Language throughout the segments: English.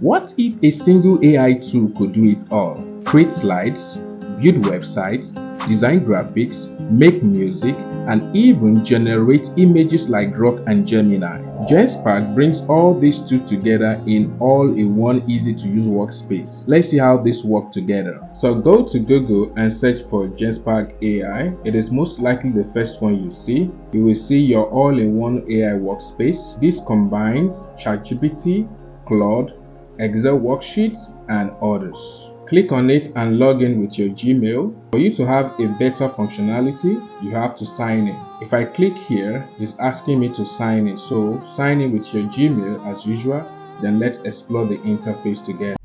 What if a single AI tool could do it all? Create slides, build websites, design graphics, make music, and even generate images like Grok and Gemini. Genspark brings all these tools together in all-in-one easy-to-use workspace. Let's see how this works together. So go to Google and search for Genspark AI. It is most likely the first one you see. You will see your all-in-one AI workspace. This combines ChatGPT, Claude, Excel worksheets, and others. Click on it and log in with your Gmail. For you to have a better functionality, you have to sign in. If I click here, it's asking me to sign in. So sign in with your Gmail as usual, then let's explore the interface together.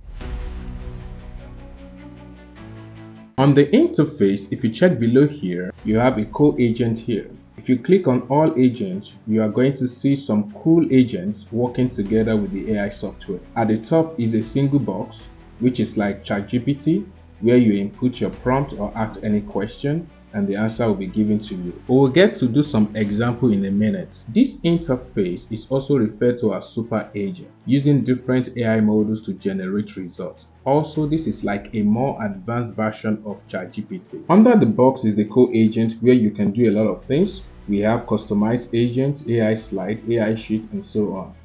On the interface, if you check below here, you have a co-agent here. If you click on all agents, you are going to see some cool agents working together with the AI software. At the top is a single box, which is like ChatGPT, where you input your prompt or ask any question and the answer will be given to you. We will get to do some example in a minute. This interface is also referred to as super agent, using different AI models to generate results. Also, this is like a more advanced version of ChatGPT. Under the box is the co-agent where you can do a lot of things. We have customized agents, AI slide, AI sheet, and so on.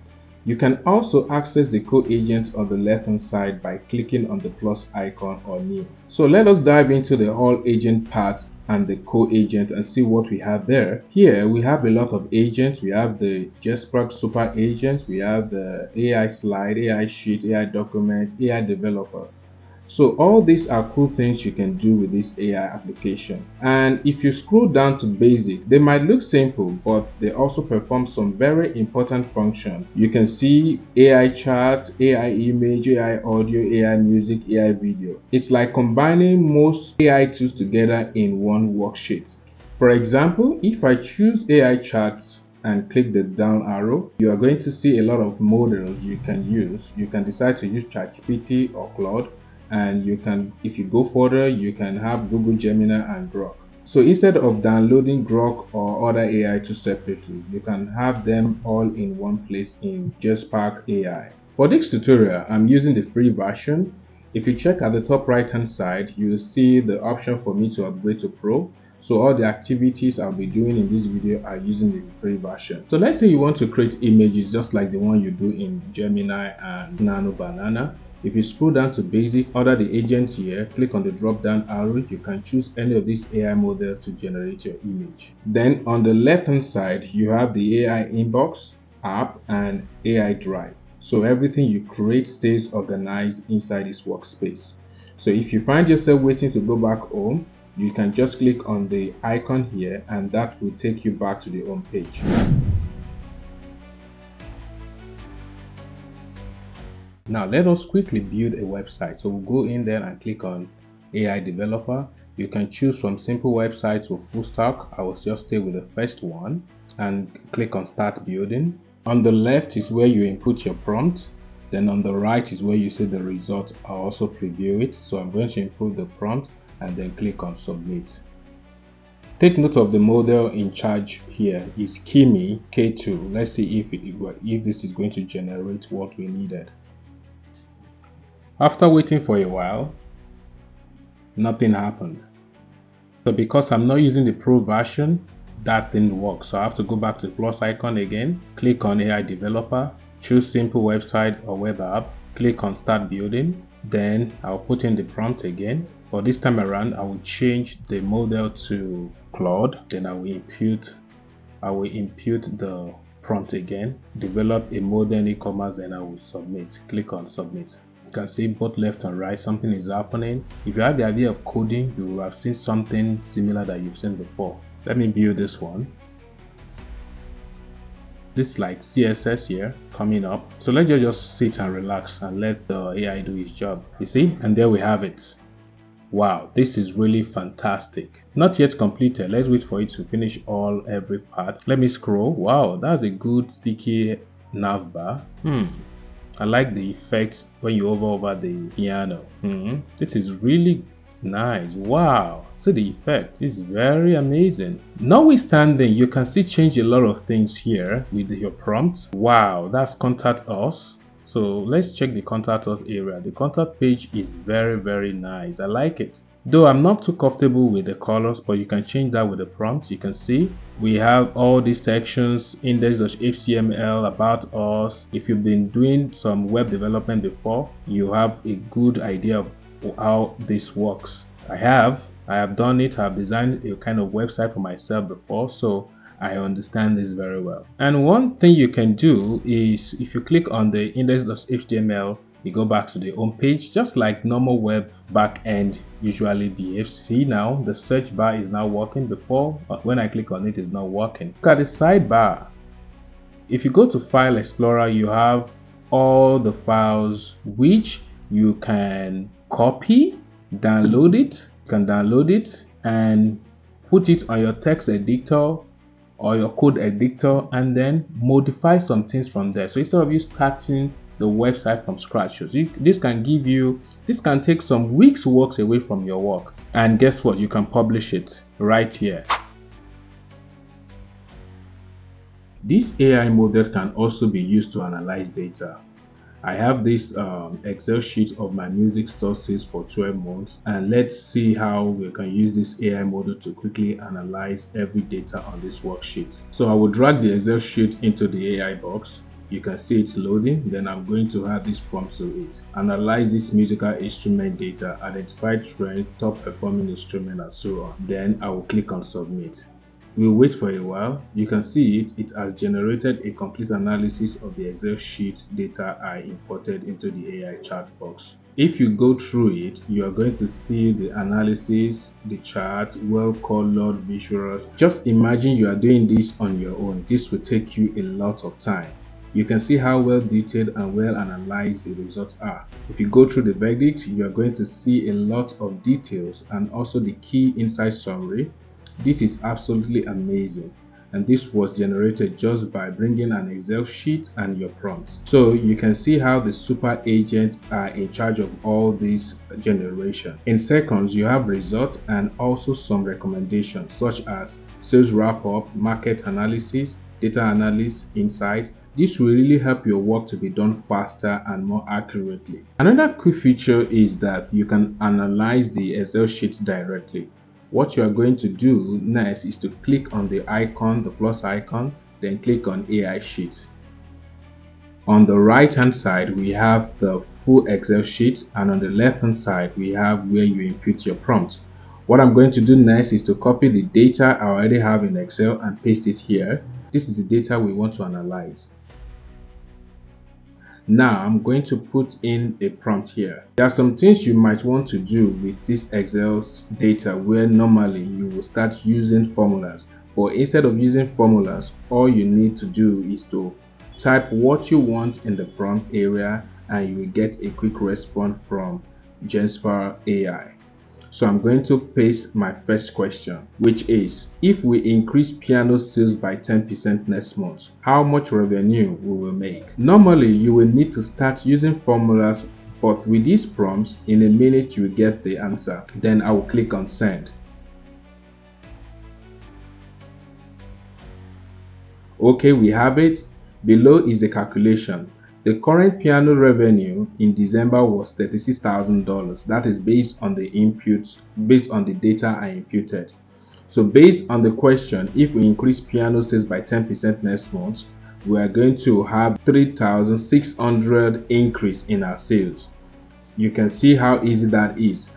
You can also access the co-agent on the left hand side by clicking on the plus icon or new. So let us dive into the all agent part and the co-agent and see what we have there. Here we have a lot of agents. We have the Genspark super agent, we have the AI slide, AI sheet, AI document, AI developer. So all these are cool things you can do with this AI application. And if you scroll down to basic, they might look simple, but they also perform some very important functions. You can see AI chat, AI image, AI audio, AI music, AI video. It's like combining most AI tools together in one worksheet. For example, if I choose AI chat and click the down arrow, you are going to see a lot of models you can use. You can decide to use ChatGPT or Claude. And you can, if you go further, you can have Google Gemini and Grok. So instead of downloading Grok or other AI tools separately, you can have them all in one place in Genspark AI. For this tutorial, I'm using the free version. If you check at the top right hand side, you will see the option for me to upgrade to Pro. So all the activities I'll be doing in this video are using the free version. So let's say you want to create images just like the one you do in Gemini and Nano Banana. If you scroll down to basic, under the agents here, click on the drop down arrow, you can choose any of these AI models to generate your image. Then on the left hand side, you have the AI inbox, app, and AI drive. So everything you create stays organized inside this workspace. So if you find yourself waiting to go back home, you can just click on the icon here and that will take you back to the home page. Now let us quickly build a website. So we'll go in there and click on AI developer. You can choose from simple website to full stack. I will just stay with the first one and click on start building. On the left is where you input your prompt. Then on the right is where you see the result. I'll also preview it. So I'm going to input the prompt and then click on submit. Take note of the model in charge here is Kimi K2. Let's see if this is going to generate what we needed. After waiting for a while, nothing happened. So because I'm not using the Pro version, that didn't work. So I have to go back to the plus icon again, click on AI developer, choose simple website or web app, click on start building. Then I'll put in the prompt again. For this time around, I will change the model to Claude. Then I will impute the prompt again, develop a modern e-commerce, and I will submit. Click on submit. You can see both left and right something is happening. If you have the idea of coding, you will have seen something similar that you've seen before. Let me build this one. This is like CSS here coming up. So let's just sit and relax and let the AI do its job. You see, and there we have it. Wow, this is really fantastic. Not yet completed. Let's wait for it to finish every part. Let me scroll. Wow, that's a good sticky nav bar. I like the effect when you hover over the piano. This is really nice. Wow, see the effect. It's very amazing. Notwithstanding, you can still change a lot of things here with your prompt. Wow, that's contact us. So let's check the contact us area. The contact page is very nice. I like it. Though I'm not too comfortable with the colors, but you can change that with the prompt. You can see we have all these sections: index.html, about us. If you've been doing some web development before, you have a good idea of how this works. I have done it. I've designed a kind of website for myself before, so I understand this very well. And one thing you can do is, if you click on the index.html, you go back to the home page, just like normal web backend usually behaves. See, now the search bar is now working. Before, when I click on it, it's not working. Look at the sidebar. If you go to File Explorer, you have all the files which you can copy, download it. You can download it and put it on your text editor or your code editor, and then modify some things from there. So instead of you starting the website from scratch, this can take some weeks works away from your work. And guess what? You can publish it right here. This AI model can also be used to analyze data. I have this Excel sheet of my music store sales for 12 months, and let's see how we can use this AI model to quickly analyze every data on this worksheet. So I will drag the Excel sheet into the AI box. You can see it's loading. Then I'm going to add this prompt to it. Analyze this musical instrument data, identify trend, top performing instrument, and so on. Then I will click on submit. We'll wait for a while. You can see it has generated a complete analysis of the Excel sheet data I imported into the AI chat box. If you go through it, you are going to see the analysis, the chart, well-colored visuals. Just imagine you are doing this on your own. This will take you a lot of time. You can see how well detailed and well analyzed the results are. If you go through the verdict, you are going to see a lot of details and also the key insight summary. This is absolutely amazing, and this was generated just by bringing an Excel sheet and your prompts. So you can see how the super agents are in charge of all this generation. In seconds, you have results and also some recommendations such as sales wrap-up, market analysis, data analysis, insight. This will really help your work to be done faster and more accurately. Another cool feature is that you can analyze the Excel sheet directly. What you are going to do next is to click on the icon, the plus icon, then click on AI sheet. On the right hand side, we have the full Excel sheet, and on the left hand side, we have where you input your prompt. What I'm going to do next is to copy the data I already have in Excel and paste it here. This is the data we want to analyze. Now I'm going to put in a prompt here. There are some things you might want to do with this Excel data where normally you will start using formulas, but instead of using formulas, all you need to do is to type what you want in the prompt area and you will get a quick response from Genspark AI. So I'm going to paste my first question, which is, if we increase piano sales by 10% next month, how much revenue we will make? Normally, you will need to start using formulas, but with these prompts, in a minute you will get the answer. Then I will click on send. Okay, we have it. Below is the calculation. The current piano revenue in December was $36,000. That is based on the inputs, based on the data I imputed. So based on the question, if we increase piano sales by 10% next month, we are going to have 3,600 increase in our sales. You can see how easy that is.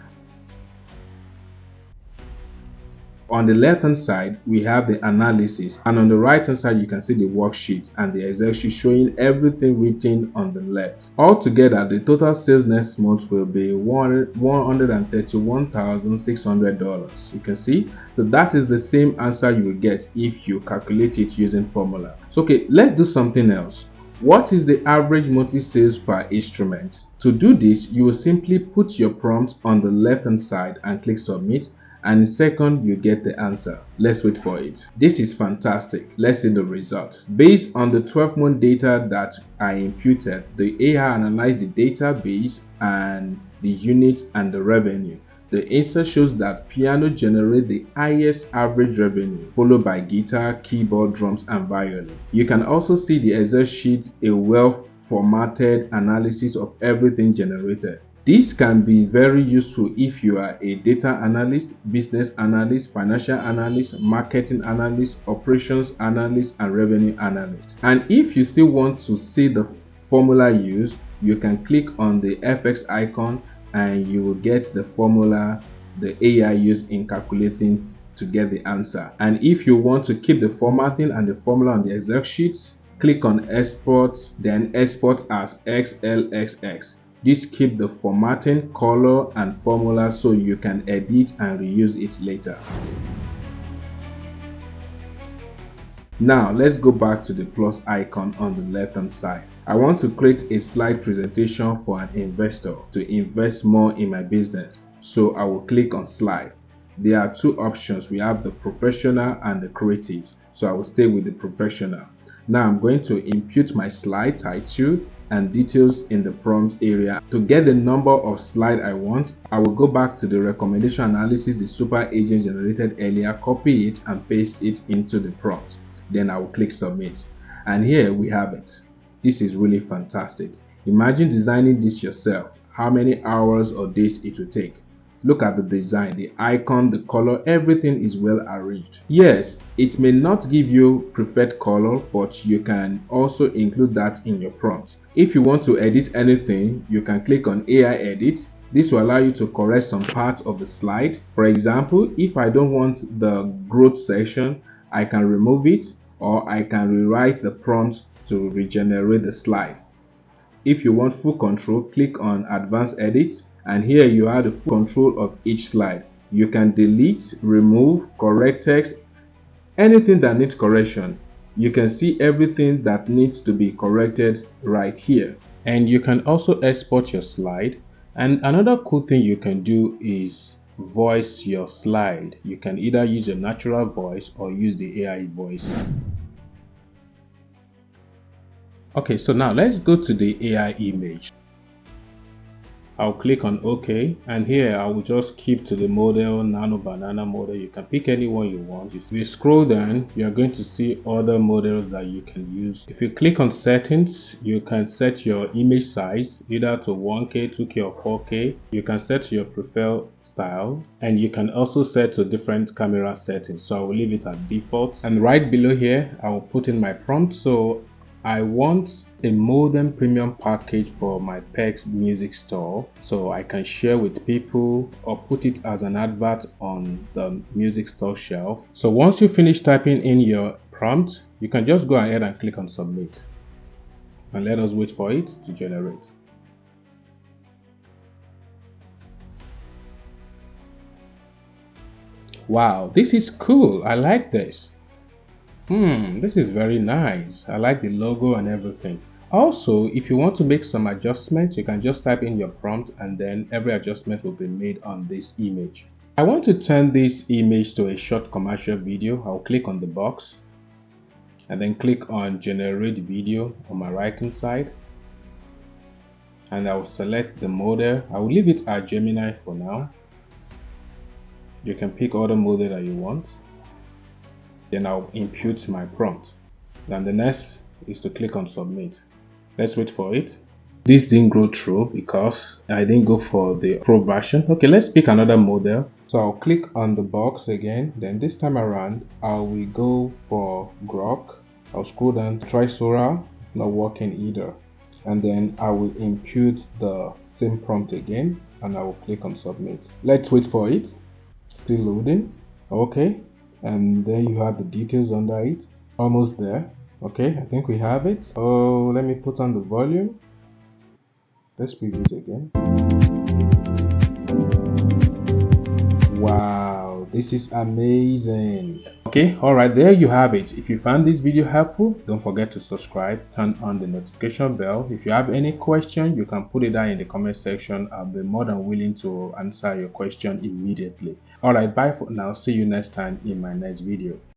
On the left hand side, we have the analysis, and on the right hand side, you can see the worksheet and the Excel sheet showing everything written on the left. Altogether, the total sales next month will be $131,600. You can see, so that is the same answer you will get if you calculate it using formula. So okay, let's do something else. What is the average monthly sales per instrument? To do this, you will simply put your prompt on the left hand side and click submit, and in a second you get the answer. Let's wait for it. This is fantastic. Let's see the result. Based on the 12-month data that I imputed, the AI analyzed the database and the units and the revenue. The answer shows that piano generates the highest average revenue, followed by guitar, keyboard, drums, and violin. You can also see the Excel sheet, a wealth formatted analysis of everything generated. This can be very useful if you are a data analyst, business analyst, financial analyst, marketing analyst, operations analyst, and revenue analyst. And if you still want to see the formula used, you can click on the FX icon and you will get the formula the AI used in calculating to get the answer. And if you want to keep the formatting and the formula on the Excel sheets, click on export, then export as XLXX. This keeps the formatting, color, and formula so you can edit and reuse it later. Now let's go back to the plus icon on the left hand side. I want to create a slide presentation for an investor to invest more in my business. So I will click on slide. There are two options. We have the professional and the creative. So I will stay with the professional. Now I'm going to input my slide title and details in the prompt area. To get the number of slide I want, I will go back to the recommendation analysis the super agent generated earlier, copy it and paste it into the prompt. Then I will click submit. And here we have it. This is really fantastic. Imagine designing this yourself. How many hours or days it will take. Look at the design, the icon, the color, everything is well arranged. Yes, it may not give you preferred color, but you can also include that in your prompt. If you want to edit anything, you can click on AI edit. This will allow you to correct some part of the slide. For example, if I don't want the growth section, I can remove it, or I can rewrite the prompt to regenerate the slide. If you want full control, click on advanced edit. And here you have the full control of each slide. You can delete, remove, correct text, anything that needs correction. You can see everything that needs to be corrected right here. And you can also export your slide. And another cool thing you can do is voice your slide. You can either use your natural voice or use the AI voice. Okay, so now let's go to the AI image. I'll click on OK, and here I will just keep to the model, nano banana model. You can pick any one you want. If you scroll down, you are going to see other models that you can use. If you click on settings, you can set your image size either to 1K, 2K, or 4K. You can set your preferred style, and you can also set to different camera settings. So I will leave it at default. And right below here, I will put in my prompt. So I want a modem premium package for my PEX music store so I can share with people or put it as an advert on the music store shelf. So once you finish typing in your prompt, you can just go ahead and click on submit. And let us wait for it to generate. Wow, this is cool. I like this. This is very nice. I like the logo and everything. Also, if you want to make some adjustments, you can just type in your prompt and then every adjustment will be made on this image. I want to turn this image to a short commercial video. I'll click on the box and then click on generate video on my right hand side. And I will select the model. I will leave it at Gemini for now. You can pick other model that you want. Then I'll input my prompt. Then the next is to click on submit. Let's wait for it. This didn't go through because I didn't go for the pro version. Okay, let's pick another model. So I'll click on the box again. Then this time around, I will go for Grok. I'll scroll down, try Sora. It's not working either. And then I will input the same prompt again and I will click on submit. Let's wait for it. Still loading. Okay. And there you have the details under it. Almost there. Okay, I think we have it. Oh, let me put on the volume. Let's preview it again. Wow, this is amazing. Okay, alright, there you have it. If you found this video helpful, don't forget to subscribe, turn on the notification bell. If you have any question, you can put it down in the comment section. I'll be more than willing to answer your question immediately. Alright, bye for now. See you next time in my next video.